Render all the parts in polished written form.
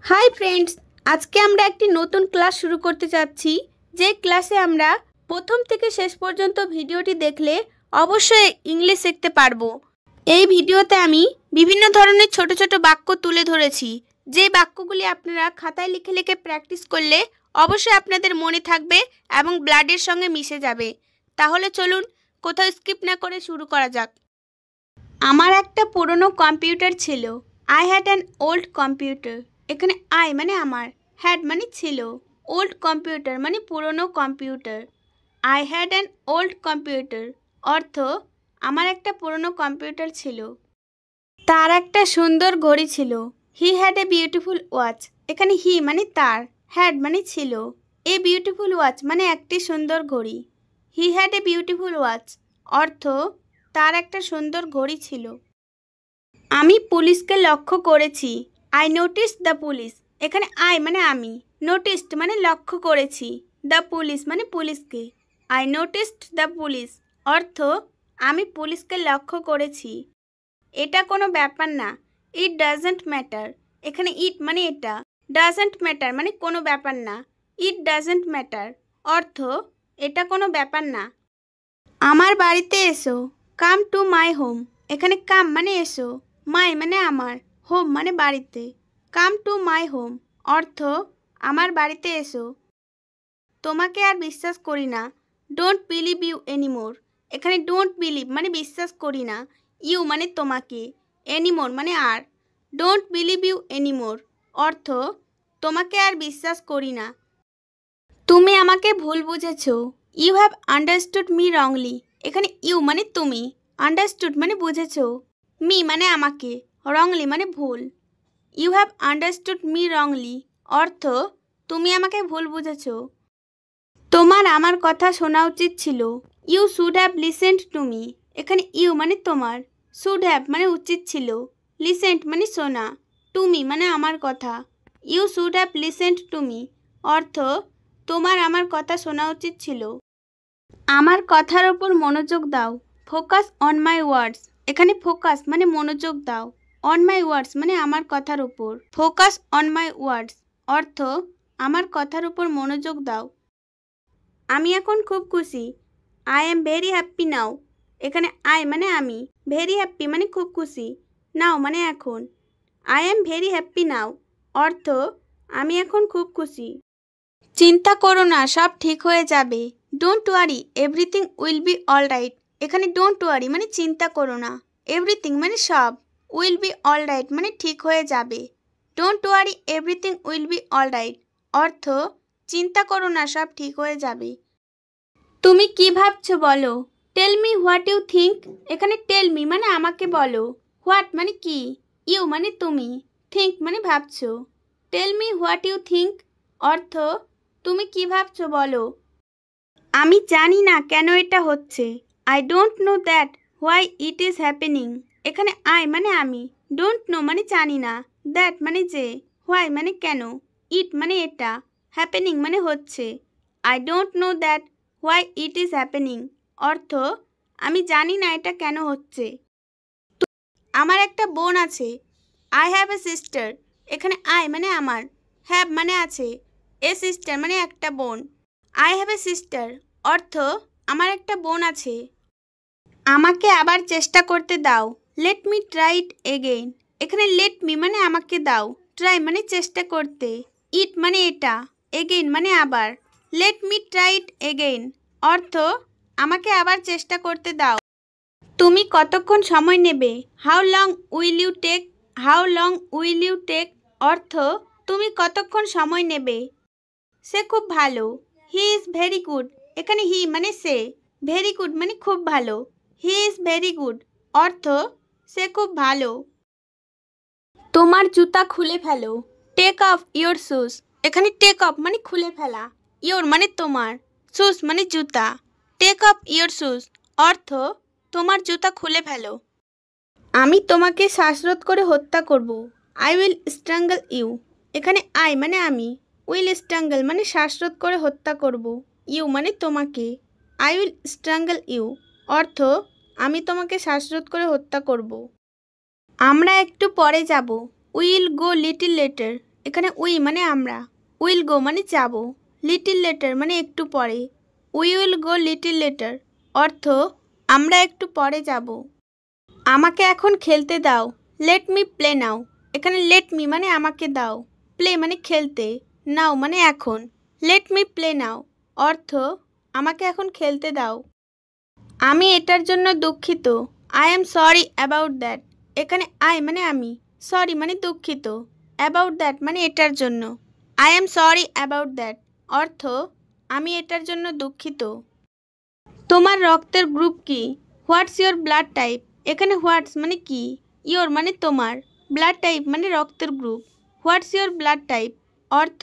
Hi friends, আজকে আমরা একটি নতুন ক্লাস শুরু করতে যাচ্ছি। যে ক্লাসে আমরা প্রথম থেকে শেষ পর্যন্ত ভিডিওটি দেখলে অবশ্যই ইংলিশ শিখতে পারবো। এই ভিডিওতে আমি বিভিন্ন ধরনের ছোট ছোট বাক্য তুলে ধরেছি। যে বাক্যগুলি আপনারা খাতায় লিখে লিখে প্র্যাকটিস করলে অবশ্যই আপনাদের মনে থাকবে এবং ব্লাডের সঙ্গে মিশে যাবে। তাহলে চলুন কোথাও স্কিপ না করে শুরু করা যাক। আমার একটা পুরনো কম্পিউটার ছিল। I had an old computer. এখানে আই মানে আমার, হ্যাড মানে ছিল, ওল্ড কম্পিউটার মানে পুরনো computer. I had an old computer অর্থ আমার একটা পুরনো কম্পিউটার ছিল। তার একটা সুন্দর ঘড়ি ছিল। He had a beautiful watch. এখানে হি মানে তার, হ্যাড মানে ছিল, এ বিউটিফুল ওয়াচ মানে একটি সুন্দর ঘড়ি। He had a beautiful watch অর্থ তার একটা সুন্দর ঘড়ি ছিল। আমি পুলিশকে লক্ষ্য করেছি। I noticed the police. এখানে আই মানে আমি, নোটিসড মানে লক্ষ্য করেছি, দ্য পুলিশ মানে পুলিশকে। আই নোটিসড দ্য পুলিশ অর্থ আমি পুলিশকে লক্ষ্য করেছি। এটা কোনো ব্যাপার না। It doesn't matter. এখানে ইট মানে এটা, ডাজন্ট ম্যাটার মানে কোনো ব্যাপার না। ইট ডাজন্ট ম্যাটার অর্থ এটা কোনো ব্যাপার না। আমার বাড়িতে এসো। Come to my home. এখানে কাম মানে এসো, মাই মানে আমার, হোম মানে বাড়িতে। কাম টু মাই হোম অর্থ আমার বাড়িতে এসো। তোমাকে আর বিশ্বাস করি না। Don't believe you anymore. এখানে ডোন্ট বিলিভ মানে বিশ্বাস করি না, ইউ মানে তোমাকে, এনিমোর মানে আর। ডোন্ট বিলিভ ইউ এনিমোর অর্থ তোমাকে আর বিশ্বাস করি না। তুমি আমাকে ভুল বুঝেছো। You have understood me wrongly. এখানে ইউ মানে তুমি, আন্ডারস্টুড মানে বুঝেছো, মি মানে আমাকে, রংলি মানে ভুল। You have understood me wrongly অর্থ তুমি আমাকে ভুল বুঝেছো। তোমার আমার কথা শোনা উচিত ছিল। You should have listened to me. এখানে ইউ মানে তোমার, শুড হ্যাভ মানে উচিত ছিল, লিসেন্ড মানে শোনা, টু মি মানে আমার কথা। You should have listened to me অর্থ তোমার আমার কথা শোনা উচিত ছিল। আমার কথার ওপর মনোযোগ দাও। ফোকাস অন মাই ওয়ার্ডস। এখানে ফোকাস মানে মনোযোগ দাও, অন মাই ওয়ার্ডস মানে আমার কথার ওপর। ফোকাস অন মাই ওয়ার্ডস অর্থ আমার কথার ওপর মনোযোগ দাও। আমি এখন খুব খুশি। আই এম ভেরি হ্যাপ্পি নাও। এখানে আই মানে আমি, ভেরি হ্যাপ্পি মানে খুব খুশি, নাও মানে এখন। আই এম ভেরি হ্যাপ্পি নাও অর্থ আমি এখন খুব খুশি। চিন্তা করো না, সব ঠিক হয়ে যাবে। Don't worry, everything will be all right. এখানে ডোন্ট ওয়ারি মানে চিন্তা করো না, এভরিথিং মানে সব, উইল বি অল রাইট মানে ঠিক হয়ে যাবে। Don't worry everything will be all right অর্থ চিন্তা করো না, সব ঠিক হয়ে যাবে। তুমি কি ভাবছো বলো। Tell me what you think. এখানে টেল মি মানে আমাকে বলো, হোয়াট মানে কি, ইউ মানে তুমি, থিঙ্ক মানে ভাবছো। Tell me what you think অর্থ তুমি কি ভাবছো বলো। আমি জানি না কেন এটা হচ্ছে। I don't know that why it is happening. এখানে আই মানে আমি, ডোন্ট নো মানে জানি না, দ্যাট মানে যে, হোয়াই মানে কেন, ইট মানে এটা, হ্যাপেনিং মানে হচ্ছে। I don't know that why it is happening অর্থ আমি জানি না এটা কেন হচ্ছে। আমার একটা বোন আছে। I have a sister. এখানে আই মানে আমার, হ্যাভ মানে আছে, এ সিস্টার মানে একটা বোন। আই হ্যাভ এ সিস্টার অর্থ আমার একটা বোন আছে। আমাকে আবার চেষ্টা করতে দাও। Let me try it again. এখানে লেট মি মানে আমাকে দাও, ট্রাই মানে চেষ্টা করতে, ইট মানে এটা, এগেইন মানে আবার। Let me try it again অর্থ আমাকে আবার চেষ্টা করতে দাও। তুমি কতক্ষণ সময় নেবে। How long will you take. How long will you take অর্থ তুমি কতক্ষণ সময় নেবে। সে খুব ভালো। He is very good. এখানে হি মানে সে, ভেরি গুড মানে খুব ভালো, হি ইজ ভেরি গুড অর্থ সে খুব ভালো। তোমার জুতা খুলে ফেলো। Take off your shoes. এখানে টেক অফ মানে খুলে ফেলা, ইয়োর মানে তোমার, শুজ মানে জুতা। টেক অফ ইয়োর শুজ অর্থ তোমার জুতা খুলে ফেলো। আমি তোমাকে শ্বাসরোধ করে হত্যা করব। I will strangle you. এখানে আই মানে আমি, উইল স্ট্রাঙ্গল মানে শ্বাসরোধ করে হত্যা করব, ইউ মানে তোমাকে। আই উইল স্ট্রাঙ্গল ইউ অর্থ আমি তোমাকে শ্বাসরোধ করে হত্যা করব। আমরা একটু পরে যাব। Will go little letter. এখানে উই মানে আমরা, উইল গো মানে যাব, লিটিল লেটার মানে একটু পরে, we will go little letter অর্থ আমরা একটু পরে যাব। আমাকে এখন খেলতে দাও, লেট মি প্লে নাও। এখানে লেট মি মানে আমাকে দাও, প্লে মানে খেলতে, নাও মানে এখন। লেট মি প্লে নাও অর্থ আমাকে এখন খেলতে দাও। আমি এটার জন্য দুঃখিত, I am sorry about that. এখানে আই মানে আমি, সরি মানে দুঃখিত, অ্যাবাউট দ্যাট মানে এটার জন্য। I am sorry about that অর্থ আমি এটার জন্য দুঃখিত। তোমার রক্তের গ্রুপ কি? What's your blood type. এখানে হোয়াটস মানে কি, ইয়োর মানে তোমার, ব্লাড টাইপ মানে রক্তের group. What's your blood type অর্থ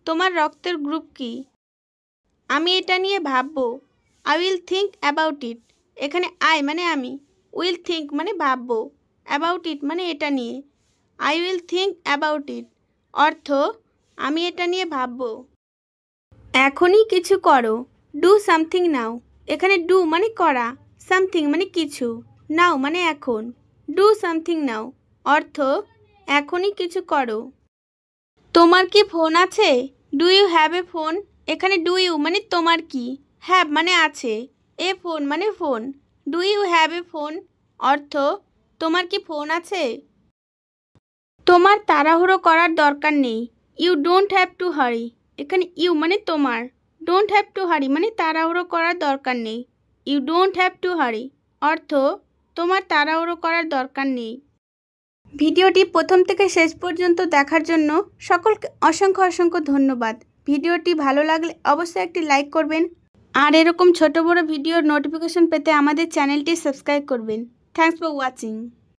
তোমার রক্তের গ্রুপ কি? আমি এটা নিয়ে ভাববো, I will think about it. এখানে আই মানে আমি, উইল থিঙ্ক মানে ভাববো, অ্যাবাউট ইট মানে এটা নিয়ে। I will think about it অর্থ আমি এটা নিয়ে ভাববো। এখনই কিছু করো, ডু সামথিং নাও। এখানে ডু মানে করা, সামথিং মানে কিছু, নাও মানে এখন। ডু সামথিং নাও অর্থ এখনই কিছু করো। তোমার কি ফোন আছে? Do you have a phone. এখানে ডু ইউ মানে তোমার কি, হ্যাভ মানে আছে, এ ফোন মানে phone. Do you have a phone অর্থ তোমার কি ফোন আছে? তোমার তাড়াহুড়ো করার দরকার নেই, ইউ ডোন্ট হ্যাভ টু হারি। এখানে ইউ মানে তোমার, ডোন্ট হ্যাভ টু হারি মানে তাড়াহুড়ো করার দরকার নেই, ইউ ডোন্ট হ্যাভ টু হারি অর্থ তোমার তাড়াহুড়ো করার দরকার নেই। ভিডিওটি প্রথম থেকে শেষ পর্যন্ত দেখার জন্য সকলকে অসংখ্য অসংখ্য ধন্যবাদ। ভিডিওটি ভালো লাগলে অবশ্যই একটি লাইক করবেন, আর এরকম ছোট বড় ভিডিওর নোটিফিকেশন পেতে আমাদের চ্যানেলটি সাবস্ক্রাইব করবেন। Thanks for watching.